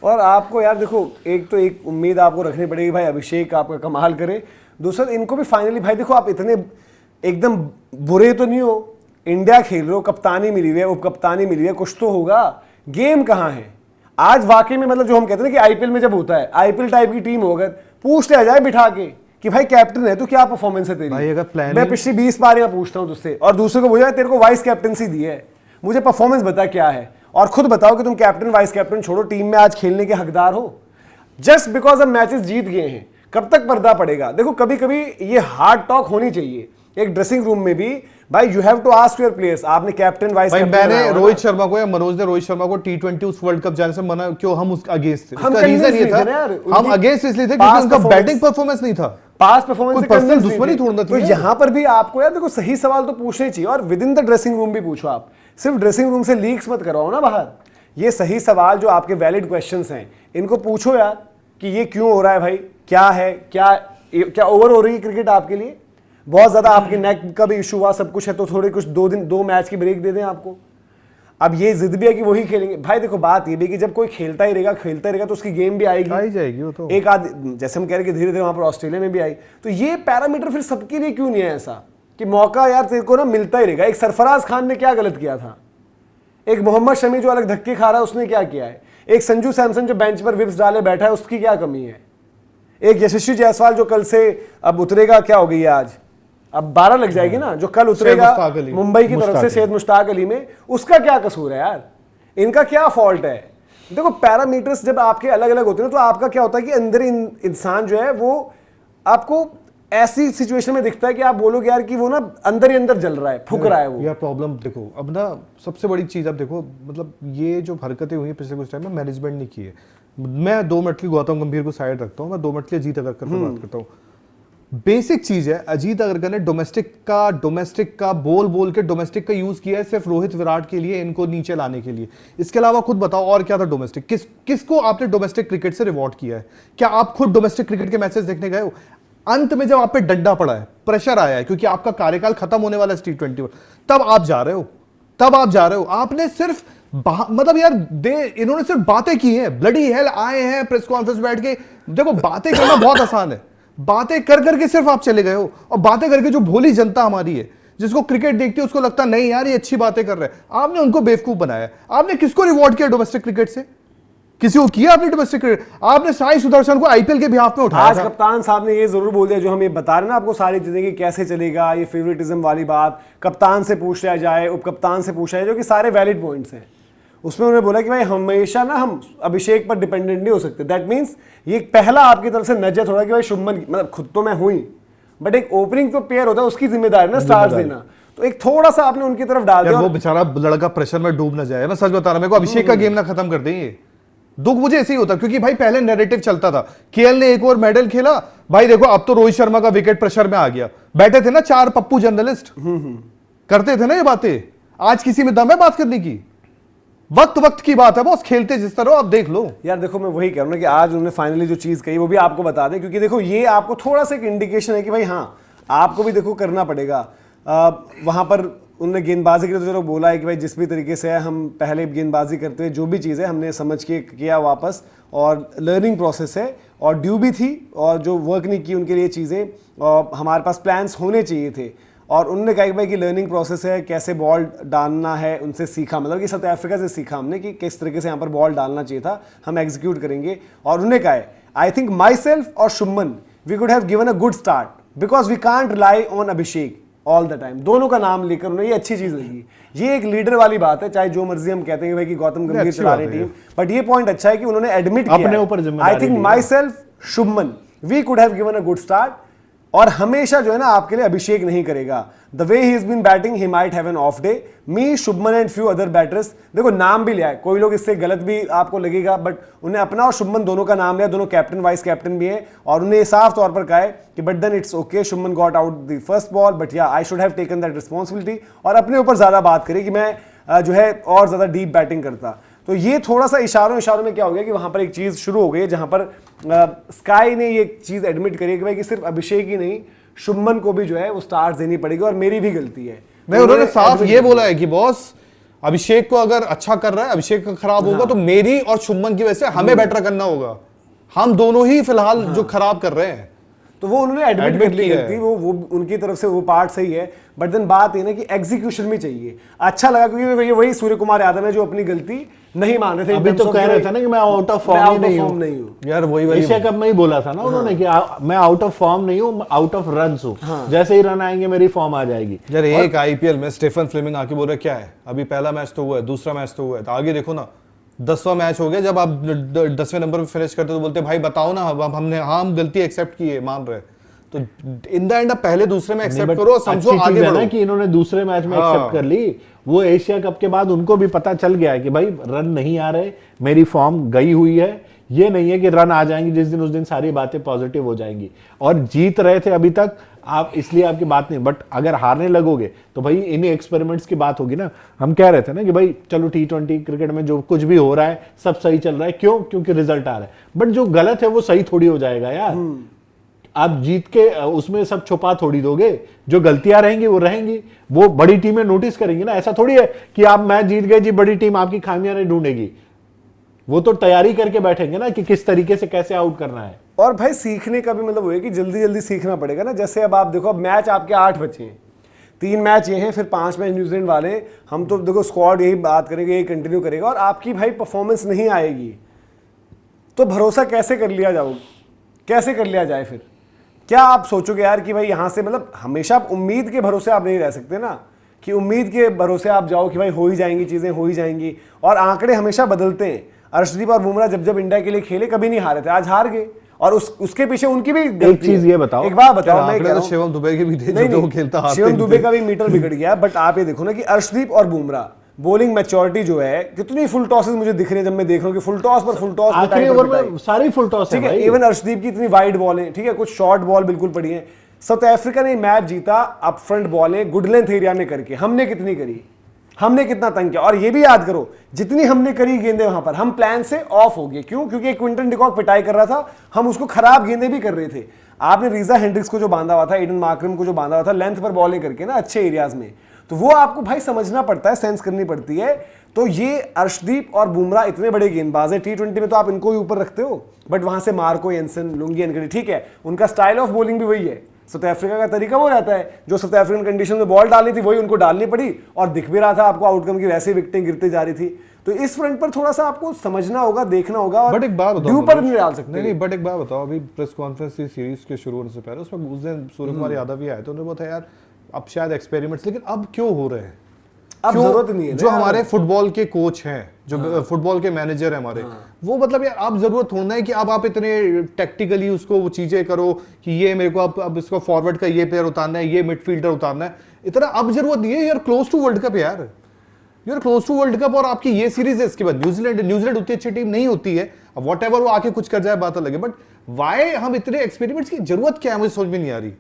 और आपको यार देखो, एक तो एक उम्मीद आपको रखनी पड़ेगी भाई अभिषेक आपका कमाल करे, दूसरा इनको भी फाइनली भाई देखो आप इतने एकदम बुरे तो नहीं हो, इंडिया खेल रहे हो, कप्तानी मिली हुई है, उप कप्तानी मिली है, कुछ तो होगा, गेम कहाँ है आज वाकई में। मतलब जो हम कहते हैं ना कि आईपीएल में जब होता है, आईपीएल टाइप की टीम होकर पूछते आ जाए बिठा के कि भाई कैप्टन है तो क्या परफॉर्मेंस है तेरी, भाई अगर प्लानिंग, मैं पिछली 20 बार पूछता हूँ तुझसे, और दूसरे को बोला तेरे को वाइस कैप्टनसी दी है, मुझे परफॉर्मेंस बता क्या है, और खुद बताओ कि तुम कैप्टन वाइस कैप्टन छोड़ो, टीम में आज खेलने के हकदार हो, जस्ट बिकॉज हम मैचेस जीत गए हैं। कब तक पर्दा पड़ेगा? देखो कभी कभी ये हार्ड टॉक होनी चाहिए एक ड्रेसिंग रूम में भी, भाई you have to ask your players. आपने कैप्टन वाइस कैप्टन, मैंने रोहित शर्मा को या मनोज ने रोहित शर्मा को T20 उस वर्ल्ड कप जाने से मना क्यों, हम उसके अगेंस्ट थे, उसका रीजन ये था, हम अगेंस्ट इसलिए थे क्योंकि उनका बैटिंग परफॉर्मेंस नहीं था, पास परफॉर्मेंस पर्सनल दुश्मनी थोड़ा। तो यहां पर भी आपको यार देखो सही सवाल तो पूछने चाहिए, और with in the dressing room भी पूछो। आप सिर्फ ड्रेसिंग रूम से लीक्स मत करवाओ ना बाहर, ये सही सवाल जो आपके वैलिड क्वेश्चंस हैं इनको पूछो यार कि ये क्यों हो रहा है भाई, क्या है, क्या ओवर हो रही है क्रिकेट आपके लिए, बहुत ज्यादा आपके नेक का भी इशू हुआ, सब कुछ है तो थोड़े कुछ 2 मैच की ब्रेक दे दें आपको। अब ये जिद भी है कि वही खेलेंगे, भाई देखो बात ये भी कि जब कोई खेलता ही रहेगा तो उसकी गेम भी आएगी, आई जाएगी वो तो। एक आध जैसे हम कह रहे कि धीरे धीरे वहां पर ऑस्ट्रेलिया में भी आई, तो ये पैरामीटर फिर सबके लिए क्यों नहीं है ऐसा कि मौका यार तेरे को ना मिलता ही रहेगा। एक सरफराज खान ने क्या गलत किया था, एक मोहम्मद शमी जो अलग धक्के खा रहा है उसने क्या किया है, एक संजू सैमसन जो बेंच पर विप्स डाले बैठा है उसकी क्या कमी है, एक यशस्वी जायसवाल जो कल से अब उतरेगा, क्या हो गई है आज, अब 12 लग जाएगी ना, जो कल उतरेगा मुंबई की तरफ से सैयद मुश्ताक अली में, उसका क्या कसूर है यार, इनका क्या फॉल्ट है। देखो पैरामीटर्स जब आपके अलग अलग होते हैं तो आपका क्या होता है कि अंदर इंसान जो है वो आपको ऐसी सिचुएशन में दिखता है कि आप बोलोगे यार कि वो ना अंदर ही अंदर जल रहा है, फूक रहा है वो। यार प्रॉब्लम देखो अब ना, सबसे बड़ी चीज अब देखो, मतलब ये जो हरकतें हुई पिछले कुछ टाइम में मैनेजमेंट ने की है। मैं 2 मिनट की गौतम गंभीर को साइड रखता हूँ, मैं 2 मिनट की अजीत अगरकर पर बात करता हूँ। बेसिक चीज है, अजीत अगरकर ने डोमेस्टिक का बोल के डोमेस्टिक का यूज किया है सिर्फ रोहित विराट के लिए, इनको नीचे लाने के लिए। इसके अलावा खुद बताओ और क्या था डोमेस्टिक, किसको आपने डोमेस्टिक क्रिकेट से रिवॉर्ड किया है? क्या आप खुद डोमेस्टिक क्रिकेट के मैचेस देखने गए हो? अंत में जब आप पे डंडा पड़ा है, प्रेशर आया है क्योंकि आपका कार्यकाल खत्म होने वाला है T20, तब आप जा रहे हो। आपने सिर्फ मतलब यार इन्होंने सिर्फ बातें की हैं, ब्लडी हेल आए हैं प्रेस कॉन्फ्रेंस बैठ के। देखो बातें करना बहुत आसान है, बातें कर करके सिर्फ आप चले गए हो, और बातें करके जो भोली जनता हमारी है जिसको क्रिकेट देखती है उसको लगता नहीं यार ये अच्छी बातें कर रहे हैं, आपने उनको बेवकूफ बनाया। आपने किसको रिवॉर्ड किया डोमेस्टिक क्रिकेट से? किसी को किया आपने डोमेस्टिक क्रिकेट? आपने साई सुदर्शन को आईपीएल के बिहाफ में उठाया। आज कप्तान साहब ने ये जरूर बोल दिया, जो हम ये बता रहे हैं ना आपको सारी चीजें कि कैसे चलेगा, ये फेवरेटिज्म वाली बात कप्तान से पूछ लिया जाए, उप कप्तान से पूछा जाए, जो कि सारे वैलिड पॉइंट्स हैं। उसमें उन्होंने बोला कि भाई हमेशा ना हम अभिषेक पर डिपेंडेंट नहीं हो सकते। दैट मीन्स ये पहला आपकी तरफ से नजर थोड़ा कि भाई शुभमन, मतलब खुद तो मैं हुई, बट एक ओपनिंग तो प्लेयर होता है उसकी जिम्मेदारी ना स्टार्स देना, तो एक थोड़ा सा आपने उनकी तरफ डाल दिया। वो बेचारा लड़का प्रेशर में डूब ना जाए, मैं सच बता रहा हूं, मेरे को अभिषेक का गेम ना खत्म कर दें, दुख मुझे ऐसे ही होता, क्योंकि भाई पहले नैरेटिव चलता था केएल ने एक और मेडल खेला, भाई देखो अब तो रोहित शर्मा का विकेट प्रेशर में आ गया। बैठे थे ना 4 पप्पू जर्नलिस्ट, करते थे ना ये बातें। आज किसी में दम है बात करने की? वक्त की बात है बॉस, खेलते जिस तरह आप देख लो यार। देखो मैं वही कह रहा हूं कि आज उन्होंने फाइनली जो चीज कही वो भी आपको बता दें, क्योंकि देखो ये आपको थोड़ा सा एक इंडिकेशन है कि भाई हाँ आपको भी देखो करना पड़ेगा। वहां पर उन्होंने गेंदबाजी के लिए तो चलो बोला है कि भाई जिस भी तरीके से है हम पहले गेंदबाजी करते हुए जो भी चीज़ है हमने समझ के किया वापस, और लर्निंग प्रोसेस है, और ड्यू भी थी, और जो वर्क नहीं की उनके लिए चीज़ें, और हमारे पास प्लान्स होने चाहिए थे। और उन्होंने कहा कि भाई कि लर्निंग प्रोसेस है, कैसे बॉल डालना है उनसे सीखा, मतलब कि साउथ अफ्रीका से सीखा हमने कि किस तरीके से यहाँ पर बॉल डालना चाहिए था, हम एग्जीक्यूट करेंगे। और उन्होंने कहा है आई थिंक माई सेल्फ और Shubman we could have given a good start because we can't rely on Abhishek all the time. दोनों का नाम लेकर उन्हें ये अच्छी चीज लगी, ये एक लीडर वाली बात है, चाहे जो मर्जी हम कहते हैं भाई कि गौतम गंभीर चला रही टीम, बट ये पॉइंट अच्छा है कि उन्होंने एडमिट किया अपने ऊपर जिम्मेदारी। I think myself Shubman we could have given a good start, और हमेशा जो है ना आपके लिए अभिषेक नहीं करेगा। The way he is been batting he might have an off day, me Shubman and few other batters. देखो नाम भी लिया है, कोई लोग इससे गलत भी आपको लगेगा, बट उन्हें अपना और शुभमन दोनों का नाम लिया, दोनों कैप्टन वाइस कैप्टन भी हैं, और उन्हें साफ तौर पर कहा है कि but then it's okay, Shubman got out the first ball, but yeah I should have taken that responsibility, और अपने ऊपर ज्यादा बात करी कि मैं जो है और ज्यादा डीप बैटिंग करता। तो ये थोड़ा सा इशारों में क्या हो गया कि वहां पर एक चीज शुरू हो गई है जहां पर स्काई ने ये चीज एडमिट करी है कि भाई कि सिर्फ अभिषेक ही नहीं, शुभमन को भी जो है वो स्टार्स देनी पड़ेगी, और मेरी भी गलती है। नहीं, उन्होंने साफ ये बोला है कि बॉस अभिषेक को अगर अच्छा कर रहा है, अभिषेक का खराब होगा तो मेरी और शुभमन की वजह से हमें बेटर करना होगा। हम दोनों ही फिलहाल जो खराब कर रहे हैं, तो वो उन्होंने एडमिट कर ली किया है। गलती, वो उनकी तरफ से वो पार्ट सही है, बट देन बात ये ना कि एग्जीक्यूशन में चाहिए। अच्छा लगा क्योंकि वही सूर्य कुमार यादव है जो अपनी गलती नहीं मान रहे थे। अभी तो कह रहे थे ना कि मैं आउट ऑफ फॉर्म नहीं हूँ यार वही वाली एशिया कप में ही बोला था ना उन्होंने कि मैं आउट ऑफ फॉर्म नहीं हूँ, आउट ऑफ रन हूँ, जैसे ही रन आएंगे मेरी फॉर्म आ जाएगी। यार एक आईपीएल में स्टीफन फ्लेमिंग आके बोल रहा है क्या है, अभी पहला मैच तो हुआ है, दूसरा मैच तो हुआ है, तो आगे देखो ना 10वां मैच हो गया, जब आप 10वें नंबर पे फिनिश करते तो बोलते भाई बताओ ना, अब हम गलती एक्सेप्ट की है, मान रहे, तो इन द एंड पहले दूसरे में एक्सेप्ट करो, समझो आगे बढ़ो। कि इन्होंने दूसरे मैच में एक्सेप्ट कर ली, वो एशिया कप के बाद उनको भी पता चल गया है कि भाई रन नहीं आ रहे, मेरी फॉर्म गई हुई है, ये नहीं है कि रन आ जाएंगे जिस दिन उस दिन सारी बातें पॉजिटिव हो जाएंगी। और जीत रहे थे अभी तक आप, इसलिए आपकी बात नहीं, बट अगर हारने लगोगे तो भाई इन एक्सपेरिमेंट्स की बात होगी ना। हम कह रहे थे ना कि भाई चलो T20 क्रिकेट में जो कुछ भी हो रहा है सब सही चल रहा है, क्यों? क्योंकि रिजल्ट आ रहा है, बट जो गलत है वो सही थोड़ी हो जाएगा यार। आप जीत के उसमें सब छुपा थोड़ी दोगे, जो गलतियां रहेंगी वो रहेंगी, वो बड़ी टीमें नोटिस करेंगी ना। ऐसा थोड़ी है कि आप मैच जीत गए जी, बड़ी टीम आपकी खामियां नहीं ढूंढेगी, वो तो तैयारी करके बैठेंगे ना कि किस तरीके से कैसे आउट करना है। और भाई सीखने का भी मतलब वो है कि जल्दी जल्दी सीखना पड़ेगा ना। जैसे अब आप देखो, अब मैच आपके 8 बचे हैं, 3 मैच ये हैं, फिर 5 मैच न्यूजीलैंड वाले। हम तो देखो स्क्वाड यही बात करेंगे, यही कंटिन्यू करेगा, और आपकी भाई परफॉर्मेंस नहीं आएगी तो भरोसा कैसे कर लिया जाओ, कैसे कर लिया जाए? फिर क्या आप सोचोगे यार कि भाई यहाँ से, मतलब हमेशा आप उम्मीद के भरोसे आप नहीं रह सकते ना, कि उम्मीद के भरोसे आप जाओ कि भाई हो ही जाएंगी चीजें, हो ही जाएंगी। और आंकड़े हमेशा बदलते हैं। अर्शदीप और बुमराह जब इंडिया के लिए खेले कभी नहीं हारे थे, आज हार गए, और उसके पीछे उनकी भी एक चीज ये बताओ, एक बात बताओ, मैं कह रहा हूं, शिवम दुबे के भी थे नहीं, जो खेलता, शिवम दुबे का भी मीटर बिगड़ गया। बट आप ये देखो ना कि अर्शदीप और बुमराह बॉलिंग मैच्योरिटी जो है, कितनी फुल टॉसेस मुझे दिख रही है जब मैं देख रहा हूँ कि फुल टॉस पर फुल टॉस, आखिरी ओवर में सारी फुल टॉस ठीक है। इवन अर्शदीप की इतनी वाइड बॉलें, ठीक है, कुछ शॉर्ट बॉल बिल्कुल पड़ी है। साउथ अफ्रीका ने मैच जीता अप फ्रंट बॉलें गुड लेंथ एरिया में करके। हमने कितनी करी, हमने कितना तंग किया? और ये भी याद करो, जितनी हमने करी गेंदें वहां पर, हम प्लान से ऑफ हो गए। क्यों? क्योंकि क्विंटन डिकॉक पिटाई कर रहा था, हम उसको खराब गेंदें भी कर रहे थे। आपने रीजा हेंड्रिक्स को जो बांधा हुआ था, एडन मार्करम को जो बांधा हुआ था, लेंथ पर बॉलिंग करके ना अच्छे एरियाज में, तो वो आपको भाई समझना पड़ता है, सेंस करनी पड़ती है। तो ये अर्शदीप और बुमराह इतने बड़े गेंदबाज है, T20 में तो आप इनको ही ऊपर रखते हो, बट वहां से मार्को येंसन, लुंगी एनकडी, ठीक है, उनका स्टाइल ऑफ बॉलिंग भी वही है। साउथ अफ्रीका का तरीका वो रहता है, जो साउथ अफ्रीकन कंडीशन में बॉल डालनी थी वही उनको डालनी पड़ी, और दिख भी रहा था आपको आउटकम की, वैसे विकेटें गिरती जा रही थी। तो इस फ्रंट पर थोड़ा सा आपको समझना होगा, देखना होगा, और बट एक बात बताओ, ड्यू पर नहीं डाल सकते। नहीं, बट एक बात बताओ, अभी प्रेस कॉन्फ्रेंस सीरीज के शुरू होने से पहले उसमें उस दिन सूर्य कुमार यादव भी आए थे, उन्होंने बताया यार अब शायद एक्सपेरिमेंट्स, लेकिन अब क्यों हो रहे हैं? अब जरूरत नहीं है। जो हमारे फुटबॉल के कोच हैं, जो फुटबॉल के मैनेजर हैं हमारे, वो मतलब यार आप जरूरत होना है कि अब आप इतने टेक्टिकली उसको वो चीजें करो कि ये मेरे को अब इसको फॉरवर्ड का ये प्लेयर उतारना है, ये मिडफील्डर उतारना है, इतना अब जरूरत नहीं है। यार क्लोज टू वर्ल्ड कप यार, you're close to world cup, और आपकी ये सीरीज है, इसके बाद न्यूजीलैंड उतनी अच्छी टीम नहीं होती है। अब वॉट एवर वो आके कुछ कर जाए बात अलग है, बट वाई हम इतने एक्सपेरिमेंट्स की जरूरत क्या है, मुझे समझ में नहीं आ रही।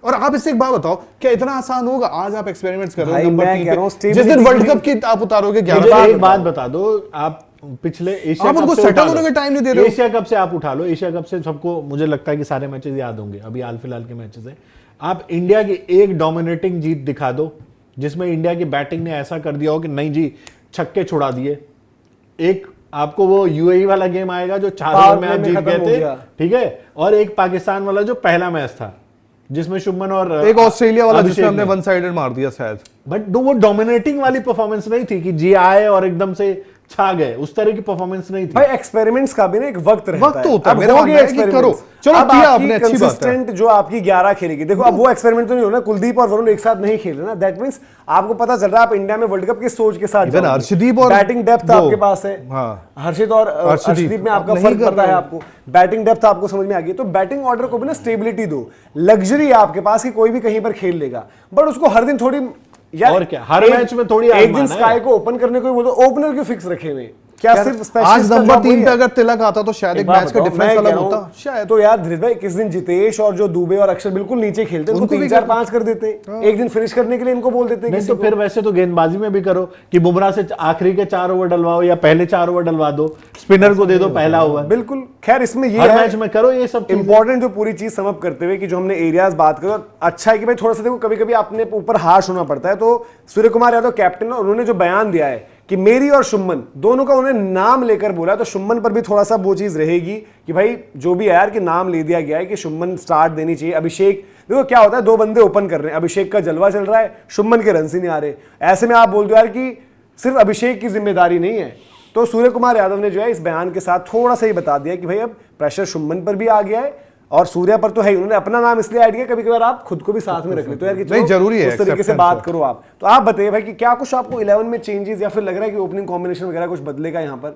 और आप इससे एक बात बताओ, क्या इतना आसान होगा? आज आप एक्सपेरिमेंट्स कर रहे हो, जिस दिन वर्ल्ड कप की आप उतारोगे, एक बात बता दो, आप पिछले एशिया कप उनको सेटल होने का टाइम नहीं दे रहे हो। एशिया कप से आप उठा लो, एशिया कप से सबको मुझे लगता है कि सारे मैचेस याद होंगे, अभी हाल फिलहाल के मैचेस है। आप इंडिया की एक डोमिनेटिंग जीत दिखा दो जिसमें इंडिया की बैटिंग ने ऐसा कर दिया हो कि नहीं जी छक्के छुड़ा दिए। एक आपको वो यूएई वाला गेम आएगा जो 4 ओवर में आप जीत गए थे, ठीक है, और एक पाकिस्तान वाला जो पहला मैच था जिसमें शुभमन और एक ऑस्ट्रेलिया वाला जिसमें हमने वन साइडेड मार दिया शायद। बट वो डोमिनेटिंग वाली परफॉर्मेंस नहीं थी कि जी आए और एकदम से छा गए, उस तरह की परफॉर्मेंस नहीं थी भाई। एक्सपेरिमेंट्स का भी ना एक वक्त रहता वक्त होता है, अब मेरा हो मानना गया है कि करो, एक्सपेरिमेंट्स। चलो अब किया आपकी आपने, अच्छी बात है। कंसिस्टेंट जो आपकी 11 खेलेगी, देखो अब वो एक्सपेरिमेंट तो नहीं हो रहा, कुलदीप और वरुण एक साथ नहीं खेल रहे ना, दैट मींस आपको पता चल रहा है आप इंडिया में वर्ल्ड कप की सोच के साथ इवन हर्षदीप और बैटिंग डेप्थ आपके पास है। हाँ, हर्षित और अर्शदीप में आपका फर्क पता है आपको, बैटिंग डेप्थ आपको समझ में आ गई। तो बैटिंग ऑर्डर को भी ना स्टेबिलिटी दो, लग्जरी आपके पास कि कोई भी कहीं पर खेल लेगा, बट उसको हर दिन थोड़ी और क्या, हर मैच में थोड़ी एक दिन स्काई को ओपन करने को बोलो, ओपनर क्यों फिक्स रखे हुए? क्या यार, सिर्फ आज specialist का नंबर job 3 वही पे है? अगर तिलक आता तो शायद एक बात मैच का बताओ, डिफरेंस मैं अलग कह रहा होता हूं, शायद। तो यार धीरज भाई किस दिन जितेश और जो दुबे और अक्षर बिल्कुल नीचे खेलते हैं, उनको उनको भी 3-4-5 कर देते हैं, एक दिन फिनिश करने के लिए इनको बोल देते हैं नहीं किसी तो को। फिर वैसे तो गेंदबाजी में भी करो कि बुमराह से आखिरी के 4 ओवर डलवाओ या पहले 4 ओवर डलवा दो, स्पिनर को दे दो पहला ओवर। बिल्कुल, खैर इसमें ये हर है मैच में करो ये सब चीजें। इंपॉर्टेंट जो पूरी चीज समझ करते हुए कि जो हमने एरियाज बात करो, अच्छा है कि भाई थोड़ा सा देखो कभी कभी अपने ऊपर हार्श होना पड़ता है। तो सूर्य कुमार यादव कैप्टन है, उन्होंने जो बयान दिया है कि मेरी और शुम्मन दोनों का उन्होंने नाम लेकर बोला है, तो शुम्मन पर भी थोड़ा सा वो चीज रहेगी कि भाई जो भी है यार कि नाम ले दिया गया है कि शुम्मन स्टार्ट देनी चाहिए। अभिषेक देखो क्या होता है, दो बंदे ओपन कर रहे हैं, अभिषेक का जलवा चल रहा है, शुम्मन के रन ही नहीं आ रहे, ऐसे में आप बोल दो यार कि सिर्फ अभिषेक की जिम्मेदारी नहीं है। तो सूर्य कुमार यादव ने जो है इस बयान के साथ थोड़ा सा ही बता दिया कि भाई अब प्रेशर शुम्मन पर भी आ गया है और सूर्या पर तो है ही। उन्होंने अपना नाम इसलिए ऐड किया, कभी कभार आप खुद को भी साथ में रख लेते हो यार कि नहीं, चलो जरूरी है उस तरीके से acceptance बात है। करो आप। तो आप बताइए भाई कि क्या कुछ आपको 11 में चेंजेस या फिर लग रहा है कि ओपनिंग कॉम्बिनेशन वगैरह कुछ बदलेगा यहाँ पर?